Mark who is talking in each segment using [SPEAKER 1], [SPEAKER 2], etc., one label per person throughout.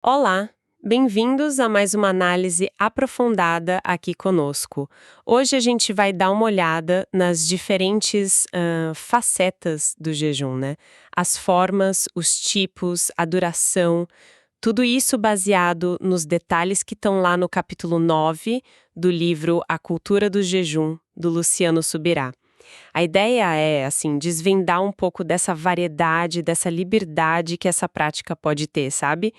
[SPEAKER 1] Olá, bem-vindos a mais uma análise aprofundada aqui conosco. Hoje a gente vai dar uma olhada nas diferentes facetas do jejum, né? As formas, os tipos, a duração, tudo isso baseado nos detalhes que estão lá no capítulo 9 do livro A Cultura do Jejum, do Luciano Subirá. A ideia é, assim, desvendar um pouco dessa variedade, dessa liberdade que essa prática pode ter, sabe?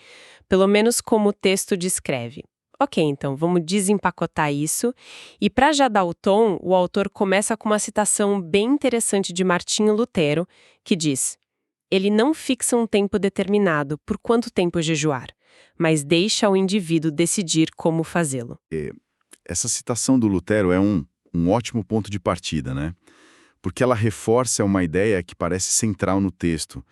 [SPEAKER 1] Pelo menos como o texto descreve. Ok, então vamos desempacotar isso. E para já dar o tom, o autor começa com uma citação bem interessante de Martinho Lutero, que diz: ele não fixa um tempo determinado por quanto tempo jejuar, mas deixa ao indivíduo decidir como fazê-lo.
[SPEAKER 2] Essa citação do Lutero é um ótimo ponto de partida, né? Porque ela reforça uma ideia que parece central no texto.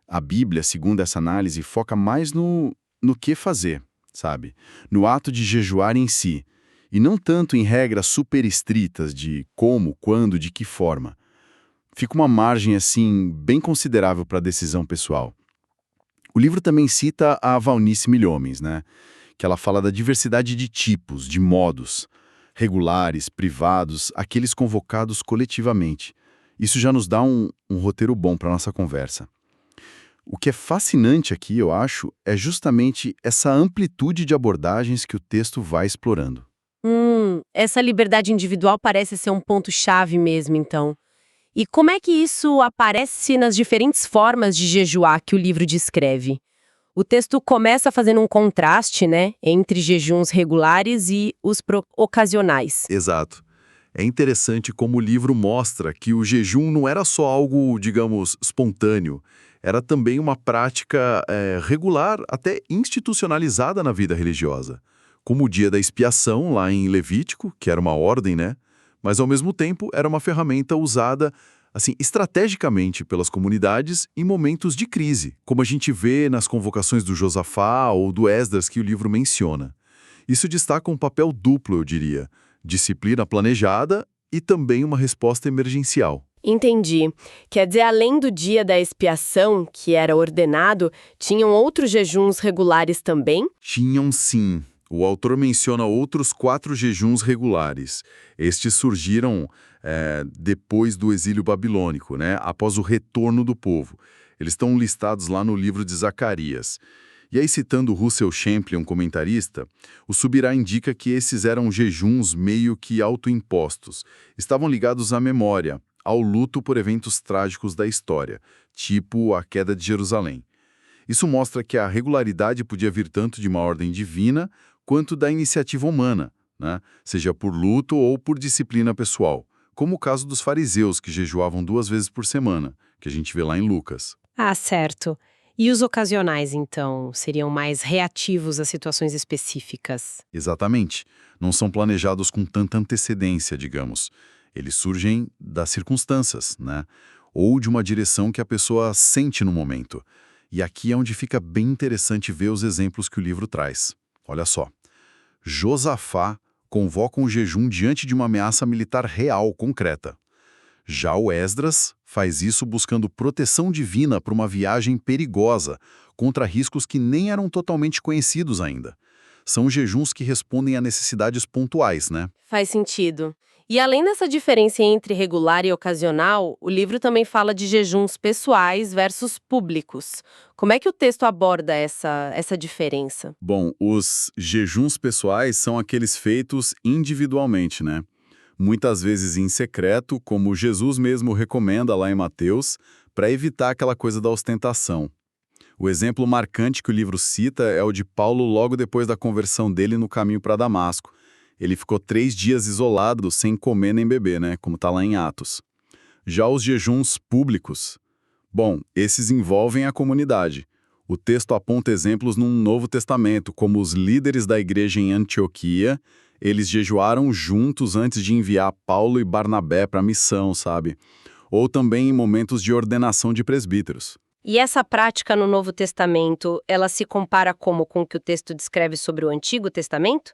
[SPEAKER 2] A Bíblia, segundo essa análise, foca mais no que fazer, sabe? No ato de jejuar em si, e não tanto em regras super estritas de como, quando, de que forma. Fica uma margem, assim, bem considerável para a decisão pessoal. O livro também cita a Valnice Milhomens, né? Que ela fala da diversidade de tipos, de modos, regulares, privados, aqueles convocados coletivamente. Isso já nos dá um roteiro bom para nossa conversa. O que é fascinante aqui, eu acho, é justamente essa amplitude de abordagens que o texto vai explorando.
[SPEAKER 1] Essa liberdade individual parece ser um ponto-chave mesmo, então. E como é que isso aparece nas diferentes formas de jejuar que o livro descreve? O texto começa fazendo um contraste, né, entre jejuns regulares e os ocasionais.
[SPEAKER 2] Exato. É interessante como o livro mostra que o jejum não era só algo, digamos, espontâneo, era também uma prática regular, até institucionalizada na vida religiosa. Como o dia da expiação, lá em Levítico, que era uma ordem, né? Mas, ao mesmo tempo, era uma ferramenta usada, assim, estrategicamente pelas comunidades em momentos de crise, como a gente vê nas convocações do Josafá ou do Esdras que o livro menciona. Isso destaca um papel duplo, eu diria: disciplina planejada e também uma resposta emergencial.
[SPEAKER 1] Entendi. Quer dizer, além do dia da expiação, que era ordenado, tinham outros jejuns regulares também?
[SPEAKER 2] Tinham sim. O autor menciona outros 4 jejuns regulares. Estes surgiram depois do exílio babilônico, né? Após o retorno do povo. Eles estão listados lá no livro de Zacarias. E aí, citando Russell Champlin, um comentarista, o Subirá indica que esses eram jejuns meio que autoimpostos. Estavam ligados à memória, ao luto por eventos trágicos da história, tipo a queda de Jerusalém. Isso mostra que a regularidade podia vir tanto de uma ordem divina quanto da iniciativa humana, né? Seja por luto ou por disciplina pessoal, como o caso dos fariseus, que jejuavam 2 vezes por semana, que a gente vê lá em Lucas.
[SPEAKER 1] Ah, certo. E os ocasionais, então, seriam mais reativos a situações específicas?
[SPEAKER 2] Exatamente. Não são planejados com tanta antecedência, digamos. Eles surgem das circunstâncias, né? Ou de uma direção que a pessoa sente no momento. E aqui é onde fica bem interessante ver os exemplos que o livro traz. Olha só. Josafá convoca um jejum diante de uma ameaça militar real, concreta. Já o Esdras faz isso buscando proteção divina para uma viagem perigosa, contra riscos que nem eram totalmente conhecidos ainda. São jejuns que respondem a necessidades pontuais, né?
[SPEAKER 1] Faz sentido. E além dessa diferença entre regular e ocasional, o livro também fala de jejuns pessoais versus públicos. Como é que o texto aborda essa diferença?
[SPEAKER 2] Bom, os jejuns pessoais são aqueles feitos individualmente, né? Muitas vezes em secreto, como Jesus mesmo recomenda lá em Mateus, para evitar aquela coisa da ostentação. O exemplo marcante que o livro cita é o de Paulo logo depois da conversão dele no caminho para Damasco. Ele ficou 3 dias isolado, sem comer nem beber, né? Como está lá em Atos. Já os jejuns públicos, bom, esses envolvem a comunidade. O texto aponta exemplos no Novo Testamento, como os líderes da igreja em Antioquia. Eles jejuaram juntos antes de enviar Paulo e Barnabé para a missão, sabe? Ou também em momentos de ordenação de presbíteros.
[SPEAKER 1] E essa prática no Novo Testamento, ela se compara como com o que o texto descreve sobre o Antigo Testamento?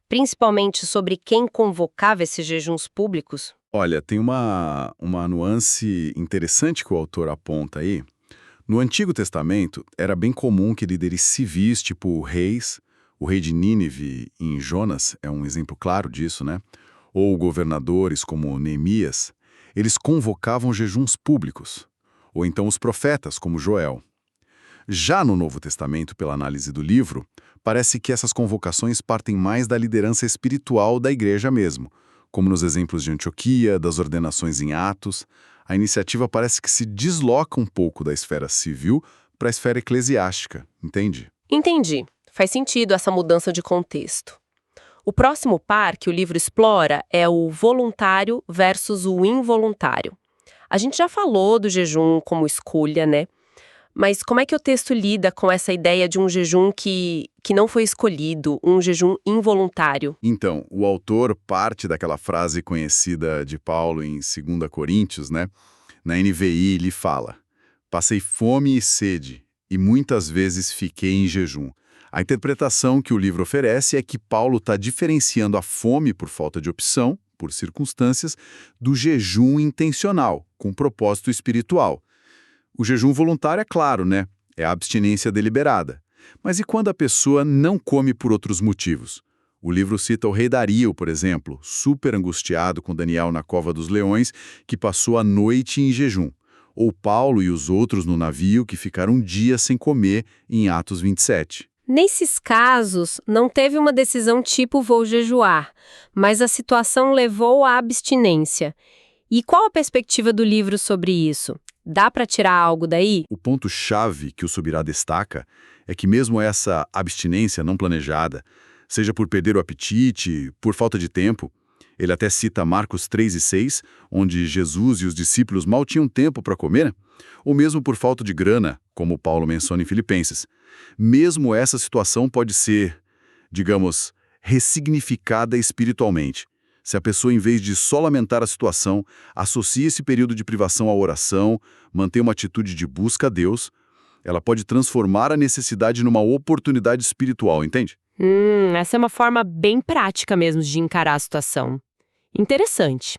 [SPEAKER 1] Principalmente sobre quem convocava esses jejuns públicos?
[SPEAKER 2] Olha, tem uma nuance interessante que o autor aponta aí. No Antigo Testamento, era bem comum que líderes civis, tipo reis, o rei de Nínive em Jonas é um exemplo claro disso, né? Ou governadores como Neemias, eles convocavam jejuns públicos. Ou então os profetas, como Joel. Já no Novo Testamento, pela análise do livro, parece que essas convocações partem mais da liderança espiritual da igreja mesmo, como nos exemplos de Antioquia, das ordenações em Atos. A iniciativa parece que se desloca um pouco da esfera civil para a esfera eclesiástica, entende?
[SPEAKER 1] Entendi. Faz sentido essa mudança de contexto. O próximo par que o livro explora é o voluntário versus o involuntário. A gente já falou do jejum como escolha, né? Mas como é que o texto lida com essa ideia de um jejum que não foi escolhido, um jejum involuntário?
[SPEAKER 2] Então, o autor parte daquela frase conhecida de Paulo em 2 Coríntios, né? Na NVI, ele fala: "Passei fome e sede, e muitas vezes fiquei em jejum." A interpretação que o livro oferece é que Paulo está diferenciando a fome por falta de opção, por circunstâncias, do jejum intencional, com propósito espiritual. O jejum voluntário é claro, né? É a abstinência deliberada. Mas e quando a pessoa não come por outros motivos? O livro cita o rei Dario, por exemplo, super angustiado com Daniel na cova dos leões, que passou a noite em jejum. Ou Paulo e os outros no navio que ficaram um dia sem comer em Atos 27.
[SPEAKER 1] Nesses casos, não teve uma decisão tipo vou jejuar, mas a situação levou à abstinência. E qual a perspectiva do livro sobre isso? Dá para tirar algo daí?
[SPEAKER 2] O ponto-chave que o Subirá destaca é que mesmo essa abstinência não planejada, seja por perder o apetite, por falta de tempo, ele até cita Marcos 3 e 6, onde Jesus e os discípulos mal tinham tempo para comer, ou mesmo por falta de grana, como Paulo menciona em Filipenses. Mesmo essa situação pode ser, digamos, ressignificada espiritualmente. Se a pessoa, em vez de só lamentar a situação, associa esse período de privação à oração, mantém uma atitude de busca a Deus, ela pode transformar a necessidade numa oportunidade espiritual, entende?
[SPEAKER 1] Essa é uma forma bem prática mesmo de encarar a situação. Interessante.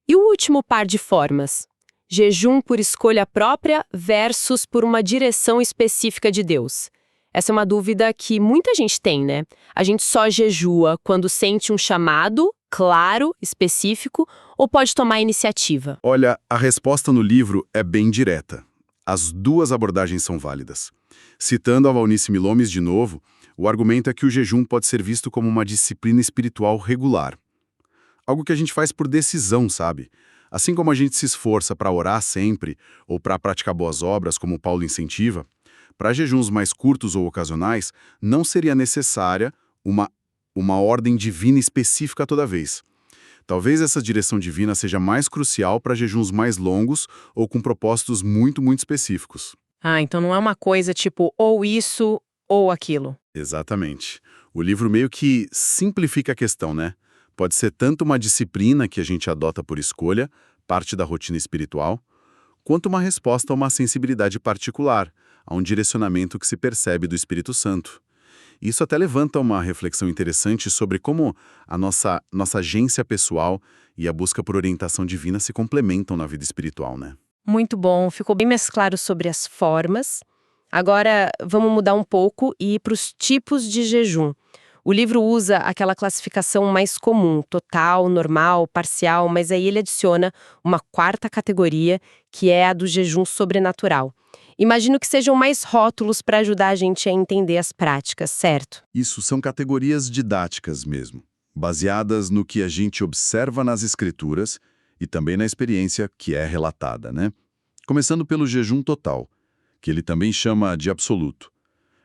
[SPEAKER 1] E o último par de formas? Jejum por escolha própria versus por uma direção específica de Deus. Essa é uma dúvida que muita gente tem, né? A gente só jejua quando sente um chamado claro, específico, ou pode tomar iniciativa?
[SPEAKER 2] Olha, a resposta no livro é bem direta. As duas abordagens são válidas. Citando a Valnice Milomes de novo, o argumento é que o jejum pode ser visto como uma disciplina espiritual regular. Algo que a gente faz por decisão, sabe? Assim como a gente se esforça para orar sempre ou para praticar boas obras, como Paulo incentiva, para jejuns mais curtos ou ocasionais, não seria necessária uma ordem divina específica toda vez. Talvez essa direção divina seja mais crucial para jejuns mais longos ou com propósitos muito, muito específicos.
[SPEAKER 1] Então não é uma coisa tipo ou isso ou aquilo.
[SPEAKER 2] Exatamente. O livro meio que simplifica a questão, né? Pode ser tanto uma disciplina que a gente adota por escolha, parte da rotina espiritual, quanto uma resposta a uma sensibilidade particular, a um direcionamento que se percebe do Espírito Santo. Isso até levanta uma reflexão interessante sobre como a nossa agência pessoal e a busca por orientação divina se complementam na vida espiritual, né?
[SPEAKER 1] Muito bom, ficou bem mais claro sobre as formas. Agora vamos mudar um pouco e ir para os tipos de jejum. O livro usa aquela classificação mais comum, total, normal, parcial, mas aí ele adiciona uma quarta categoria, que é a do jejum sobrenatural. Imagino que sejam mais rótulos para ajudar a gente a entender as práticas, certo?
[SPEAKER 2] Isso são categorias didáticas mesmo, baseadas no que a gente observa nas escrituras e também na experiência que é relatada, né? Começando pelo jejum total, que ele também chama de absoluto.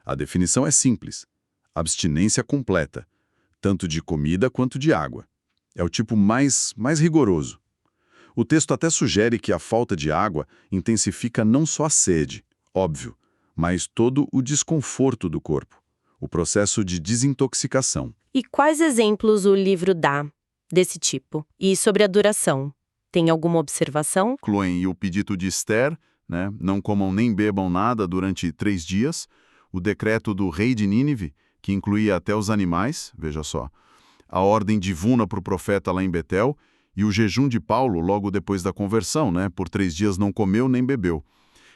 [SPEAKER 2] A definição é simples: abstinência completa, tanto de comida quanto de água. É o tipo mais rigoroso. O texto até sugere que a falta de água intensifica não só a sede, óbvio, mas todo o desconforto do corpo, o processo de desintoxicação.
[SPEAKER 1] E quais exemplos o livro dá desse tipo? E sobre a duração? Tem alguma observação?
[SPEAKER 2] Incluem o pedido de Esther, né? Não comam nem bebam nada durante 3 dias. O decreto do rei de Nínive, que incluía até os animais, veja só. A ordem divina para o profeta lá em Betel e o jejum de Paulo logo depois da conversão, né? Por 3 dias não comeu nem bebeu.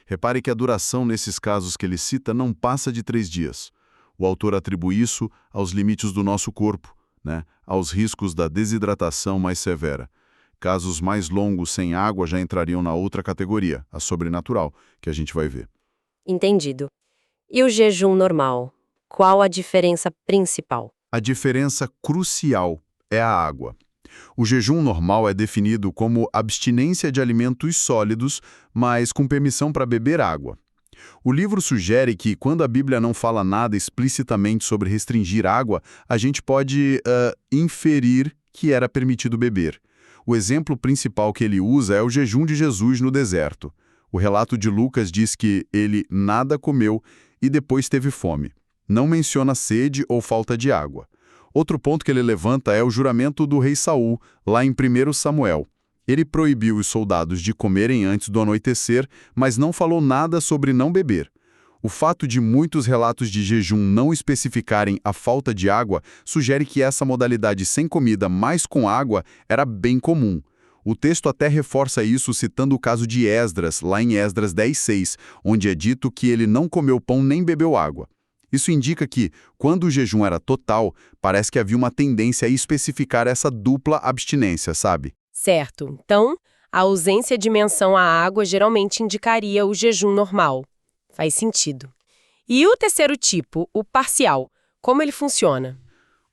[SPEAKER 2] Repare que a duração nesses casos que ele cita não passa de 3 dias. O autor atribui isso aos limites do nosso corpo, né? Aos riscos da desidratação mais severa. Casos mais longos sem água já entrariam na outra categoria, a sobrenatural, que a gente vai ver.
[SPEAKER 1] Entendido. E o jejum normal? Qual a diferença principal?
[SPEAKER 2] A diferença crucial é a água. O jejum normal é definido como abstinência de alimentos sólidos, mas com permissão para beber água. O livro sugere que, quando a Bíblia não fala nada explicitamente sobre restringir água, a gente pode inferir que era permitido beber. O exemplo principal que ele usa é o jejum de Jesus no deserto. O relato de Lucas diz que ele nada comeu e depois teve fome. Não menciona sede ou falta de água. Outro ponto que ele levanta é o juramento do rei Saul, lá em 1 Samuel. Ele proibiu os soldados de comerem antes do anoitecer, mas não falou nada sobre não beber. O fato de muitos relatos de jejum não especificarem a falta de água sugere que essa modalidade sem comida, mas com água, era bem comum. O texto até reforça isso citando o caso de Esdras, lá em Esdras 10:6, onde é dito que ele não comeu pão nem bebeu água. Isso indica que, quando o jejum era total, parece que havia uma tendência a especificar essa dupla abstinência, sabe?
[SPEAKER 1] Certo. Então, a ausência de menção à água geralmente indicaria o jejum normal. Faz sentido. E o terceiro tipo, o parcial, como ele funciona?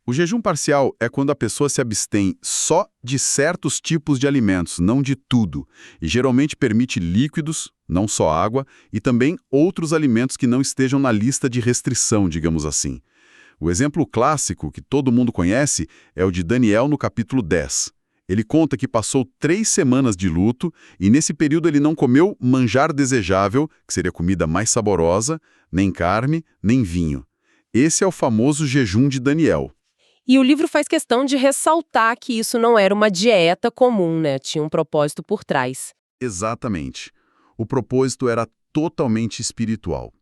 [SPEAKER 2] O jejum parcial é quando a pessoa se abstém só de certos tipos de alimentos, não de tudo, e geralmente permite líquidos, não só água, e também outros alimentos que não estejam na lista de restrição, digamos assim. O exemplo clássico, que todo mundo conhece, é o de Daniel no capítulo 10. Ele conta que passou 3 semanas de luto e nesse período ele não comeu manjar desejável, que seria comida mais saborosa, nem carne, nem vinho. Esse é o famoso jejum de Daniel.
[SPEAKER 1] E o livro faz questão de ressaltar que isso não era uma dieta comum, né? Tinha um propósito por trás.
[SPEAKER 2] Exatamente. O propósito era totalmente espiritual.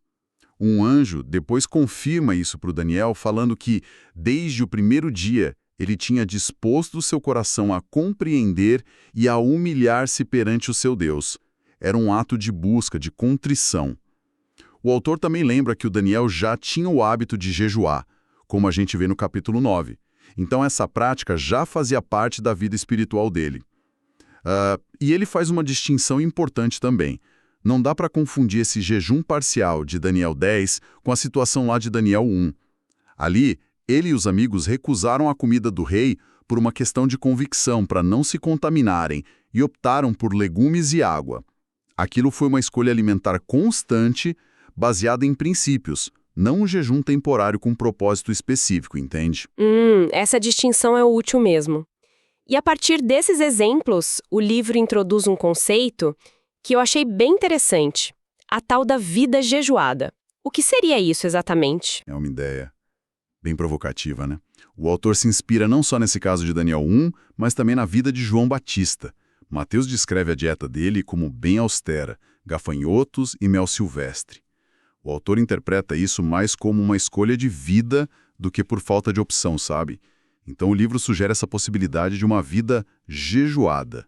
[SPEAKER 2] Um anjo depois confirma isso para o Daniel, falando que, desde o primeiro dia, ele tinha disposto seu coração a compreender e a humilhar-se perante o seu Deus. Era um ato de busca, de contrição. O autor também lembra que o Daniel já tinha o hábito de jejuar, como a gente vê no capítulo 9. Então essa prática já fazia parte da vida espiritual dele. E ele faz uma distinção importante também. Não dá para confundir esse jejum parcial de Daniel 10 com a situação lá de Daniel 1. Ali, ele e os amigos recusaram a comida do rei por uma questão de convicção para não se contaminarem e optaram por legumes e água. Aquilo foi uma escolha alimentar constante, baseada em princípios, não um jejum temporário com propósito específico, entende?
[SPEAKER 1] Essa distinção é útil mesmo. E a partir desses exemplos, o livro introduz um conceito que eu achei bem interessante, a tal da vida jejuada. O que seria isso exatamente?
[SPEAKER 2] É uma ideia bem provocativa, né? O autor se inspira não só nesse caso de Daniel 1, mas também na vida de João Batista. Mateus descreve a dieta dele como bem austera, gafanhotos e mel silvestre. O autor interpreta isso mais como uma escolha de vida do que por falta de opção, sabe? Então o livro sugere essa possibilidade de uma vida jejuada.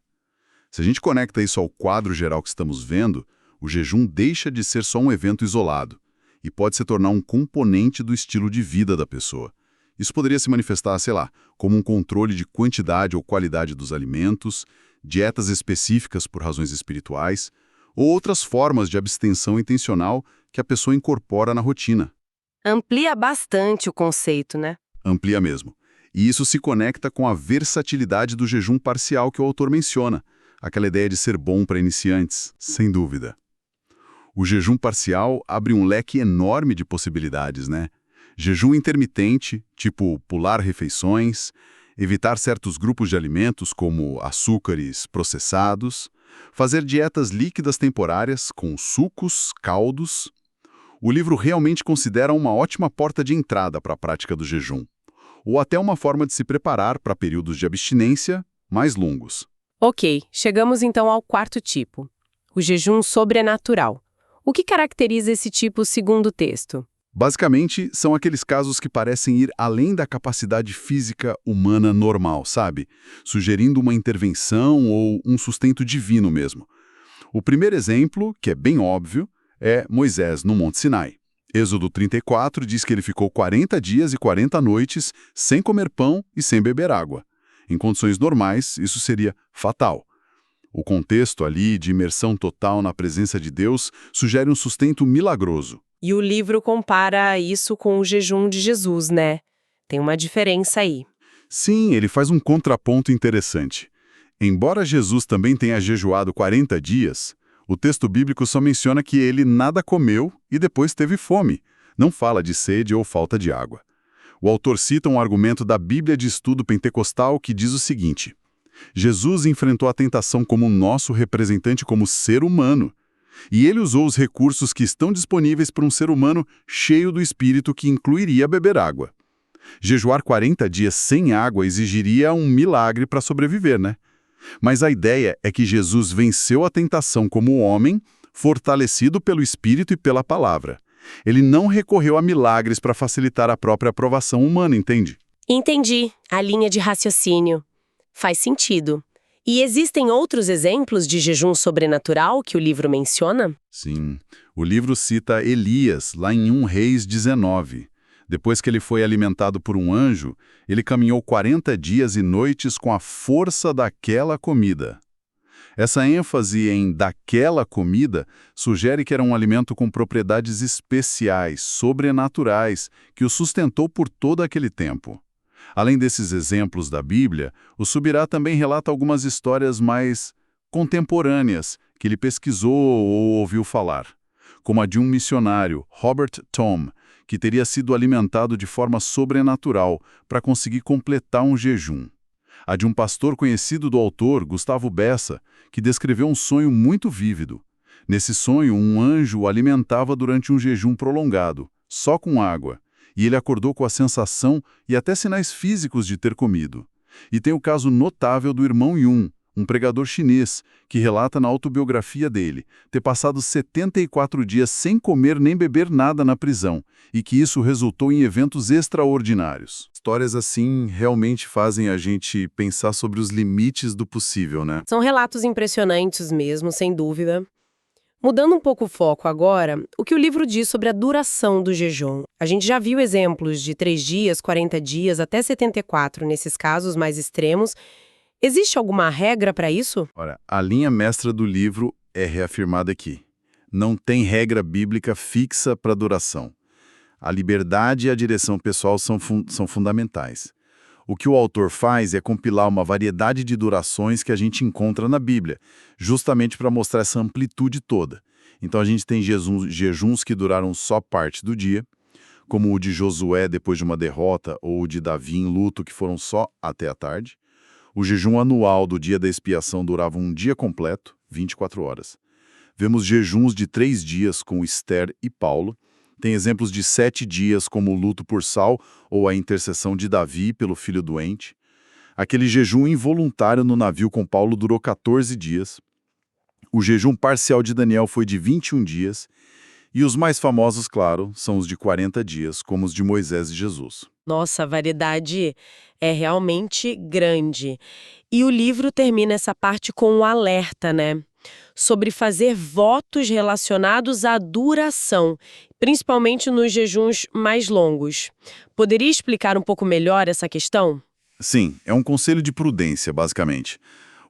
[SPEAKER 2] Se a gente conecta isso ao quadro geral que estamos vendo, o jejum deixa de ser só um evento isolado e pode se tornar um componente do estilo de vida da pessoa. Isso poderia se manifestar, sei lá, como um controle de quantidade ou qualidade dos alimentos, dietas específicas por razões espirituais, ou outras formas de abstenção intencional que a pessoa incorpora na rotina.
[SPEAKER 1] Amplia bastante o conceito, né?
[SPEAKER 2] Amplia mesmo. E isso se conecta com a versatilidade do jejum parcial que o autor menciona, aquela ideia de ser bom para iniciantes, sem dúvida. O jejum parcial abre um leque enorme de possibilidades, né? Jejum intermitente, tipo pular refeições, evitar certos grupos de alimentos como açúcares processados, fazer dietas líquidas temporárias com sucos, caldos. O livro realmente considera uma ótima porta de entrada para a prática do jejum, ou até uma forma de se preparar para períodos de abstinência mais longos.
[SPEAKER 1] Ok, chegamos então ao quarto tipo, o jejum sobrenatural. O que caracteriza esse tipo segundo o texto?
[SPEAKER 2] Basicamente, são aqueles casos que parecem ir além da capacidade física humana normal, sabe? Sugerindo uma intervenção ou um sustento divino mesmo. O primeiro exemplo, que é bem óbvio, é Moisés no Monte Sinai. Êxodo 34 diz que ele ficou 40 dias e 40 noites sem comer pão e sem beber água. Em condições normais, isso seria fatal. O contexto ali de imersão total na presença de Deus sugere um sustento milagroso.
[SPEAKER 1] E o livro compara isso com o jejum de Jesus, né? Tem uma diferença aí.
[SPEAKER 2] Sim, ele faz um contraponto interessante. Embora Jesus também tenha jejuado 40 dias, o texto bíblico só menciona que ele nada comeu e depois teve fome. Não fala de sede ou falta de água. O autor cita um argumento da Bíblia de Estudo Pentecostal que diz o seguinte: Jesus enfrentou a tentação como nosso representante como ser humano. E ele usou os recursos que estão disponíveis para um ser humano cheio do Espírito, que incluiria beber água. Jejuar 40 dias sem água exigiria um milagre para sobreviver, né? Mas a ideia é que Jesus venceu a tentação como homem, fortalecido pelo Espírito e pela palavra. Ele não recorreu a milagres para facilitar a própria aprovação humana, entende?
[SPEAKER 1] Entendi a linha de raciocínio. Faz sentido. E existem outros exemplos de jejum sobrenatural que o livro menciona?
[SPEAKER 2] Sim. O livro cita Elias, lá em 1 Reis 19. Depois que ele foi alimentado por um anjo, ele caminhou 40 dias e noites com a força daquela comida. Essa ênfase em daquela comida sugere que era um alimento com propriedades especiais, sobrenaturais, que o sustentou por todo aquele tempo. Além desses exemplos da Bíblia, o Subirá também relata algumas histórias mais contemporâneas que ele pesquisou ou ouviu falar, como a de um missionário, Robert Tom, que teria sido alimentado de forma sobrenatural para conseguir completar um jejum. A de um pastor conhecido do autor, Gustavo Bessa, que descreveu um sonho muito vívido. Nesse sonho, um anjo o alimentava durante um jejum prolongado, só com água, e ele acordou com a sensação e até sinais físicos de ter comido. E tem o caso notável do irmão Yun, um pregador chinês, que relata na autobiografia dele ter passado 74 dias sem comer nem beber nada na prisão, e que isso resultou em eventos extraordinários. Histórias assim realmente fazem a gente pensar sobre os limites do possível, né?
[SPEAKER 1] São relatos impressionantes mesmo, sem dúvida. Mudando um pouco o foco agora, o que o livro diz sobre a duração do jejum? A gente já viu exemplos de 3 dias, 40 dias, até 74 nesses casos mais extremos. Existe alguma regra para isso?
[SPEAKER 2] Ora, a linha mestra do livro é reafirmada aqui. Não tem regra bíblica fixa para a duração. A liberdade e a direção pessoal são fundamentais. O que o autor faz é compilar uma variedade de durações que a gente encontra na Bíblia, justamente para mostrar essa amplitude toda. Então a gente tem jejuns que duraram só parte do dia, como o de Josué depois de uma derrota, ou o de Davi em luto, que foram só até a tarde. O jejum anual do dia da expiação durava um dia completo, 24 horas. Vemos jejuns de 3 dias com Esther e Paulo. Tem exemplos de 7 dias, como o luto por Saul ou a intercessão de Davi pelo filho doente. Aquele jejum involuntário no navio com Paulo durou 14 dias. O jejum parcial de Daniel foi de 21 dias. E os mais famosos, claro, são os de 40 dias, como os de Moisés e Jesus.
[SPEAKER 1] Nossa, a variedade é realmente grande. E o livro termina essa parte com um alerta, né? Sobre fazer votos relacionados à duração, principalmente nos jejuns mais longos. Poderia explicar um pouco melhor essa questão?
[SPEAKER 2] Sim, é um conselho de prudência, basicamente.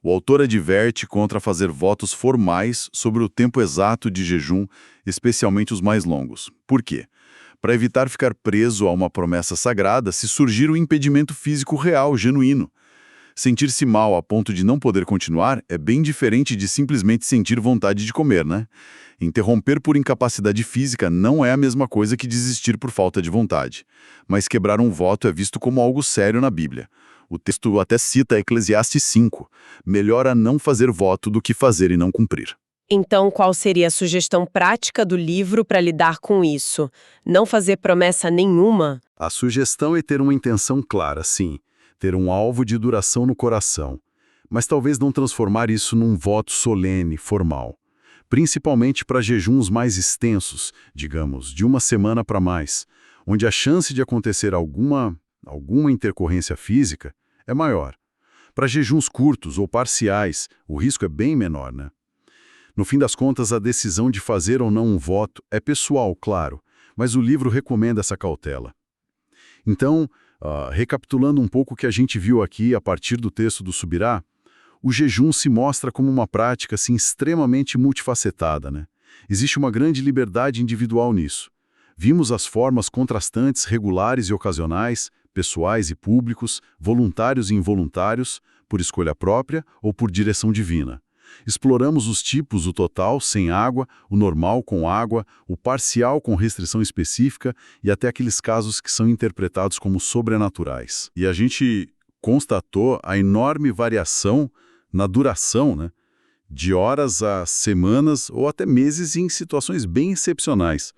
[SPEAKER 2] O autor adverte contra fazer votos formais sobre o tempo exato de jejum, especialmente os mais longos. Por quê? Para evitar ficar preso a uma promessa sagrada se surgir um impedimento físico real, genuíno. Sentir-se mal a ponto de não poder continuar é bem diferente de simplesmente sentir vontade de comer, né? Interromper por incapacidade física não é a mesma coisa que desistir por falta de vontade. Mas quebrar um voto é visto como algo sério na Bíblia. O texto até cita Eclesiastes 5. Melhor a não fazer voto do que fazer e não cumprir.
[SPEAKER 1] Então, qual seria a sugestão prática do livro para lidar com isso? Não fazer promessa nenhuma?
[SPEAKER 2] A sugestão é ter uma intenção clara, sim. Ter um alvo de duração no coração. Mas talvez não transformar isso num voto solene, formal. Principalmente para jejuns mais extensos, digamos, de uma semana para mais, onde a chance de acontecer alguma intercorrência física é maior. Para jejuns curtos ou parciais, o risco é bem menor, né?
[SPEAKER 3] No fim das contas, a decisão de fazer ou não um voto é pessoal, claro, mas o livro recomenda essa cautela. Então, recapitulando um pouco o que a gente viu aqui a partir do texto do Subirá, o jejum se mostra como uma prática assim, extremamente multifacetada, né? Existe uma grande liberdade individual nisso. Vimos as formas contrastantes, regulares e ocasionais, pessoais e públicos, voluntários e involuntários, por escolha própria ou por direção divina. Exploramos os tipos, o total, sem água, o normal com água, o parcial com restrição específica e até aqueles casos que são interpretados como sobrenaturais. E a gente constatou a enorme variação na duração, né? De horas a semanas ou até meses em situações bem excepcionais.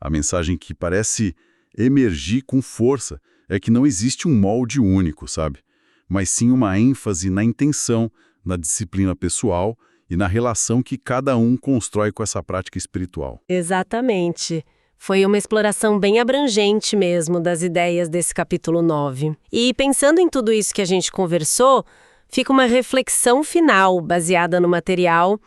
[SPEAKER 3] A mensagem que parece emergir com força é que não existe um molde único, sabe? Mas sim uma ênfase na intenção, na disciplina pessoal e na relação que cada um constrói com essa prática espiritual.
[SPEAKER 1] Exatamente. Foi uma exploração bem abrangente mesmo das ideias desse capítulo 9. E pensando em tudo isso que a gente conversou, fica uma reflexão final baseada no material.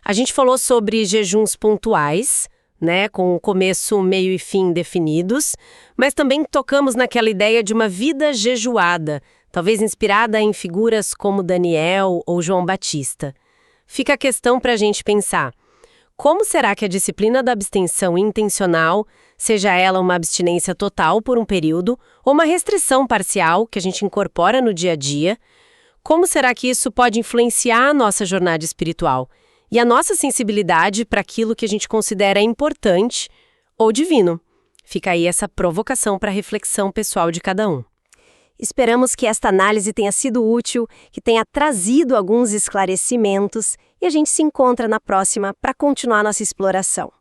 [SPEAKER 1] A gente falou sobre jejuns pontuais, né, com o começo, meio e fim definidos, mas também tocamos naquela ideia de uma vida jejuada, talvez inspirada em figuras como Daniel ou João Batista. Fica a questão para a gente pensar: como será que a disciplina da abstenção intencional, seja ela uma abstinência total por um período ou uma restrição parcial que a gente incorpora no dia a dia, como será que isso pode influenciar a nossa jornada espiritual e a nossa sensibilidade para aquilo que a gente considera importante ou divino? Fica aí essa provocação para a reflexão pessoal de cada um.
[SPEAKER 4] Esperamos que esta análise tenha sido útil, que tenha trazido alguns esclarecimentos e a gente se encontra na próxima para continuar nossa exploração.